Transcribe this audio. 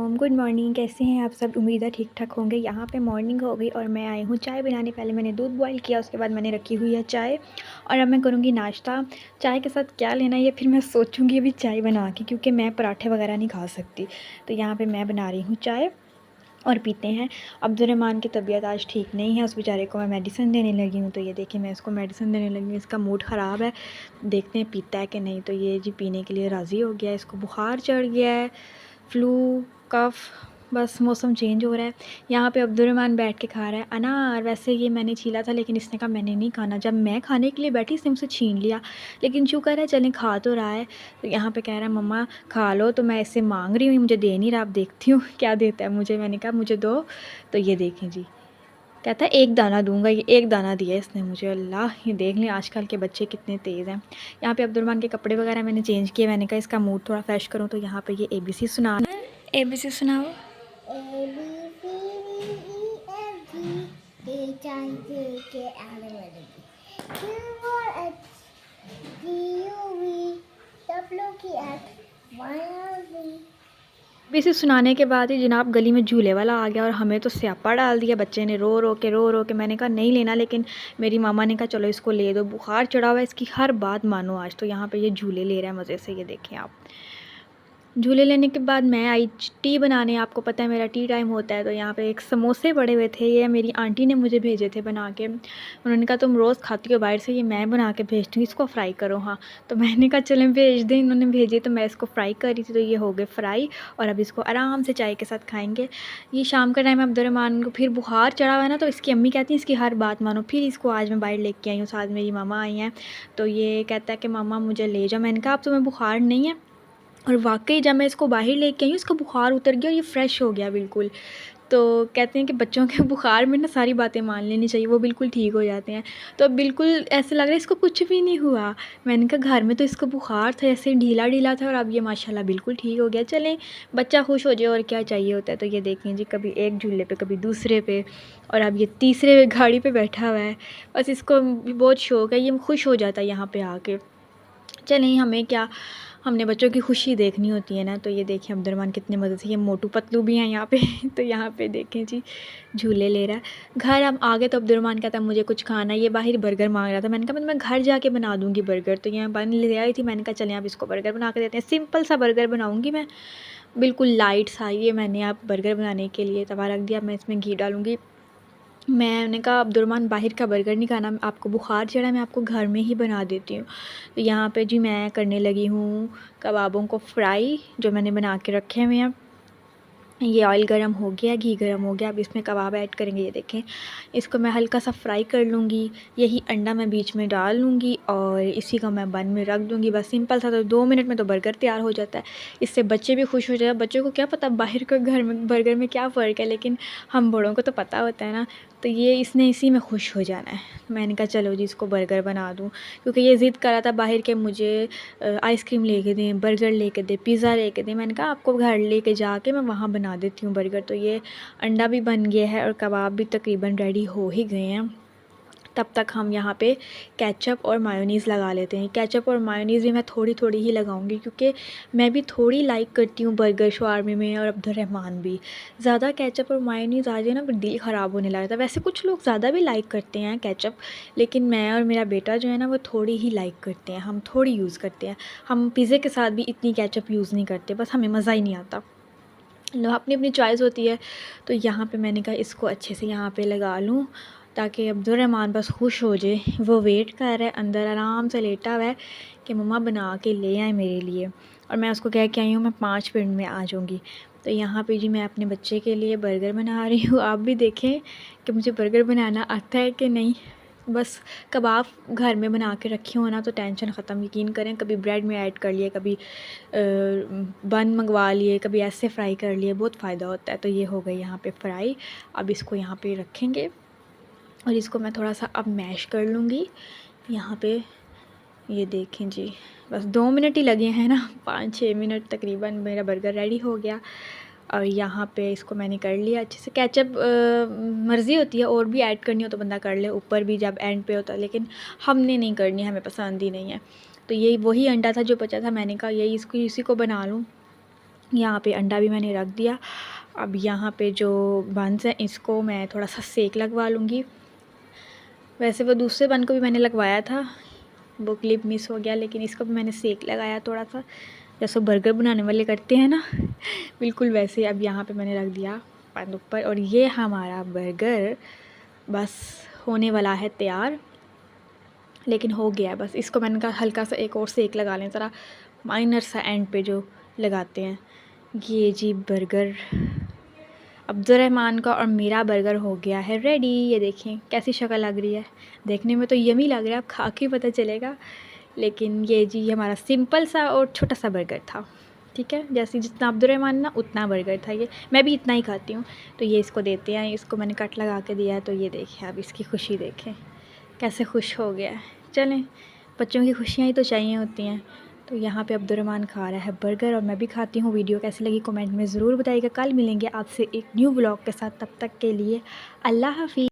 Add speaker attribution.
Speaker 1: वालेकुम, good morning. कैसे हैं आप सब? उम्मीद है ठीक ठाक होंगे। यहाँ पे मॉर्निंग हो गई और मैं आई हूँ चाय बनाने। पहले मैंने दूध बॉईल किया, उसके बाद मैंने रखी हुई है चाय और अब मैं करूँगी नाश्ता। चाय के साथ क्या लेना है ये फिर मैं सोचूँगी अभी चाय बना के, क्योंकि मैं पराठे वगैरह नहीं खा सकती। तो यहाँ पर मैं बना रही हूँ चाय और पीते हैं। अब्दुर्रहमान की तबीयत आज ठीक नहीं है, उस बेचारे को मैं मेडिसिन देने लगी हूँ। तो ये देखिए मैं इसको मेडिसिन देने लगी हूँ, इसका मूड ख़राब है, देखते हैं पीता है कि नहीं। तो ये जी पीने के लिए राज़ी हो गया है। इसको बुखार चढ़ गया है, फ्लू, कफ़, बस मौसम चेंज हो रहा है। यहाँ पे अब्दुर्रहमान बैठ के खा रहा है अनार। वैसे ये मैंने छीला था लेकिन इसने कहा मैंने नहीं खाना। जब मैं खाने के लिए बैठी इसने मुझसे छीन लिया, लेकिन शुक्र है चलें खा तो रहा है। तो यहाँ पे कह रहा है मम्मा खा लो। तो मैं इससे मांग रही हूँ, मुझे दे नहीं रहा। अब देखती हूँ क्या देता है मुझे। मैंने कहा मुझे दो। तो ये देखें जी, कहता है एक दाना दूंगा। ये एक दाना दिया इसने मुझे। अल्लाह, ये देख लें आजकल के बच्चे कितने तेज़ हैं। यहाँ पे अब्दुर्रहमान के कपड़े वगैरह मैंने चेंज किए। मैंने कहा इसका मूड थोड़ा फ्रेश करूँ। तो यहाँ पे ये ABC सुना, ABC सुनाओ। ABC सुनाने के बाद ही जनाब गली में झूले वाला आ गया और हमें तो स्यापा डाल दिया। बच्चे ने रो रो के मैंने कहा नहीं लेना, लेकिन मेरी मामा ने कहा चलो इसको ले दो। बुखार चढ़ा हुआ है, इसकी हर बात मानो आज। तो यहाँ पे ये झूले ले रहा है मज़े से। ये देखें आप। झूले लेने के बाद मैं आई टी बनाने। आपको पता है मेरा टी टाइम होता है। तो यहाँ पे एक समोसे पड़े हुए थे, ये मेरी आंटी ने मुझे भेजे थे बना के। उन्होंने कहा तुम रोज़ खाती हो बाहर से, ये मैं बना के भेजती हूँ, इसको फ्राई करो। हाँ, तो मैंने कहा चलें भेज दें। इन्होंने भेजे तो मैं इसको फ्राई कर रही थी। तो ये हो गए फ्राई और अब इसको आराम से चाय के साथ खाएँगे। ये शाम का टाइम अब्दुर्रहमान को फिर बुखार चढ़ा हुआ है ना, तो इसकी अम्मी कहती हैं इसकी हर बात मानो। फिर इसको आज मैं बाहर लेके आई हूँ, साथ मेरी मामा आई हैं। तो ये कहता है कि मामा मुझे ले जाओ। मैंने कहा अब तुम्हें बुखार नहीं है। और वाक़ई जब मैं इसको बाहर लेके आई हूँ, इसका बुखार उतर गया और ये फ़्रेश हो गया बिल्कुल। तो कहते हैं कि बच्चों के बुखार में ना सारी बातें मान लेनी चाहिए, वो बिल्कुल ठीक हो जाते हैं। तो अब बिल्कुल ऐसा लग रहा है इसको कुछ भी नहीं हुआ। मैंने कहा घर में तो इसको बुखार था, ऐसे ढीला-ढीला था और अब ये माशाल्लाह बिल्कुल ठीक हो गया। चलें, बच्चा खुश हो जाए और क्या चाहिए होता है। तो ये देखें जी, कभी एक झूले पे, कभी दूसरे पे और अब ये तीसरे गाड़ी पे बैठा हुआ है। बस इसको बहुत शौक है, ये खुश हो जाता है यहाँ पे आके। चलें, हमें क्या, हमने बच्चों की खुशी देखनी होती है ना। तो ये देखें अब्दुर्रहमान कितने मज़े से, ये मोटू पतलू भी हैं यहाँ पे तो यहाँ पे देखें जी, झूले ले रहा है। घर हम आ गए तो अब्दुर्रहमान कहता है मुझे कुछ खाना। ये बाहर बर्गर मांग रहा था। मैंने कहा मैं घर जाके बना दूँगी बर्गर। तो यहाँ बन ले आई थी। मैंने कहा चलें अब इसको बर्गर बना के देते हैं। सिंपल सा बर्गर बनाऊँगी मैं, बिल्कुल लाइट सा। ये मैंने अब बर्गर बनाने के लिए तवा रख दिया। मैं इसमें घी डालूँगी। मैंने कहा अब्दुर्रहमान बाहर का बर्गर नहीं खाना, आपको बुखार चढ़ा है, मैं आपको घर में ही बना देती हूँ। तो यहाँ पे जी मैं करने लगी हूँ कबाबों को फ्राई, जो मैंने बना के रखे हुए हैं। ये ऑयल गरम हो गया, घी गरम हो गया। अब इसमें कबाब ऐड करेंगे। ये देखें, इसको मैं हल्का सा फ्राई कर लूँगी। यही अंडा मैं बीच में डाल लूँगी और इसी को मैं बन में रख दूँगी। बस सिंपल सा। तो 2 मिनट में तो बर्गर तैयार हो जाता है। इससे बच्चे भी खुश हो जाए। बच्चों को क्या पता बाहर का घर में बर्गर में क्या फ़र्क है, लेकिन हम बड़ों को तो पता होता है ना। तो ये इसने इसी में खुश हो जाना है। मैंने कहा चलो जी इसको बर्गर बना दूँ, क्योंकि ये ज़िद कर रहा था बाहर के मुझे आइसक्रीम लेके दें, बर्गर लेके दें, पिज़्ज़ा लेके दें। मैंने कहा आपको घर लेके जाके मैं वहाँ बना देती हूँ बर्गर। तो ये अंडा भी बन गया है और कबाब भी तकरीबन रेडी हो ही गए हैं। तब तक हम यहाँ पे केचप और मायोनीज़ लगा लेते हैं। केचप और मायोनीज़ भी मैं थोड़ी थोड़ी ही लगाऊंगी, क्योंकि मैं भी थोड़ी लाइक करती हूँ बर्गर शवारमे में और अब्दुर्रहमान भी। ज़्यादा केचप और मायोनीज़ आ जाए ना, फिर दिल ख़राब होने लगता है। वैसे कुछ लोग ज़्यादा भी लाइक करते हैं केचप, लेकिन मैं और मेरा बेटा जो है ना वो थोड़ी ही लाइक करते हैं, हम थोड़ी यूज़ करते हैं। हम पिज़्ज़े के साथ भी इतनी केचप यूज़ नहीं करते, बस हमें मज़ा ही नहीं आता। लो, अपनी अपनी चॉइस होती है। तो यहाँ पे मैंने कहा इसको अच्छे से यहाँ पे लगा लूँ, ताकि अब्दुर्रहमान बस खुश हो जाए। वो वेट कर रहा है अंदर आराम से लेटा हुआ है कि मम्मा बना के ले आए मेरे लिए, और मैं उसको कह के आई हूँ मैं 5 मिनट में आ जाऊँगी। तो यहाँ पे जी मैं अपने बच्चे के लिए बर्गर बना रही हूँ। आप भी देखें कि मुझे बर्गर बनाना आता है कि नहीं। बस कबाब घर में बना के रखी हो ना तो टेंशन ख़त्म। यकीन करें, कभी ब्रेड में ऐड कर लिए, कभी बन मंगवा लिए, कभी ऐसे फ्राई कर लिए, बहुत फ़ायदा होता है। तो ये हो गई यहाँ पे फ्राई। अब इसको यहाँ पे रखेंगे और इसको मैं थोड़ा सा अब मैश कर लूँगी यहाँ पे। ये देखें जी, बस 2 मिनट ही लगे हैं ना, 5-6 मिनट तकरीबन मेरा बर्गर रेडी हो गया। और यहाँ पे इसको मैंने कर लिया अच्छे से। केचप मर्ज़ी होती है, और भी ऐड करनी हो तो बंदा कर ले, ऊपर भी जब एंड पे होता है, लेकिन हमने नहीं करनी, हमें पसंद ही नहीं है। तो यही वही अंडा था जो बचा था, मैंने कहा यही इसको इसी को बना लूँ। यहाँ पे अंडा भी मैंने रख दिया। अब यहाँ पे जो बंस हैं इसको मैं थोड़ा सा सेक लगवा लूँगी। वैसे वो दूसरे बन को भी मैंने लगवाया था, वो क्लिप मिस हो गया, लेकिन इसको भी मैंने सेक लगाया थोड़ा सा, जैसे बर्गर बनाने वाले करते हैं ना बिल्कुल वैसे। अब यहाँ पे मैंने रख दिया पैन ऊपर और ये हमारा बर्गर बस होने वाला है तैयार, लेकिन हो गया है। बस इसको मैंने कहा हल्का सा एक और सेक लगा लें, ज़रा माइनर सा एंड पे जो लगाते हैं। ये जी बर्गर अब्दुर्रहमान का और मेरा बर्गर हो गया है रेडी। ये देखें कैसी शक्ल लग रही है, देखने में तो यमी लग रहा है, अब खा के पता चलेगा। लेकिन ये जी हमारा सिंपल सा और छोटा सा बर्गर था, ठीक है। जैसे जितना अब्दुर्रहमान ना उतना बर्गर था ये, मैं भी इतना ही खाती हूँ। तो ये इसको देते हैं, इसको मैंने कट लगा के दिया है। तो ये देखें, अब इसकी खुशी देखें कैसे खुश हो गया है। चलें, बच्चों की खुशियाँ ही तो चाहिए होती हैं। तो यहाँ पे अब्दुर्रहमान खा रहा है बर्गर और मैं भी खाती हूँ। वीडियो कैसी लगी कमेंट में ज़रूर बताइएगा। कल मिलेंगे आपसे एक न्यू व्लॉग के साथ, तब तक के लिए अल्लाह हाफ़िज़।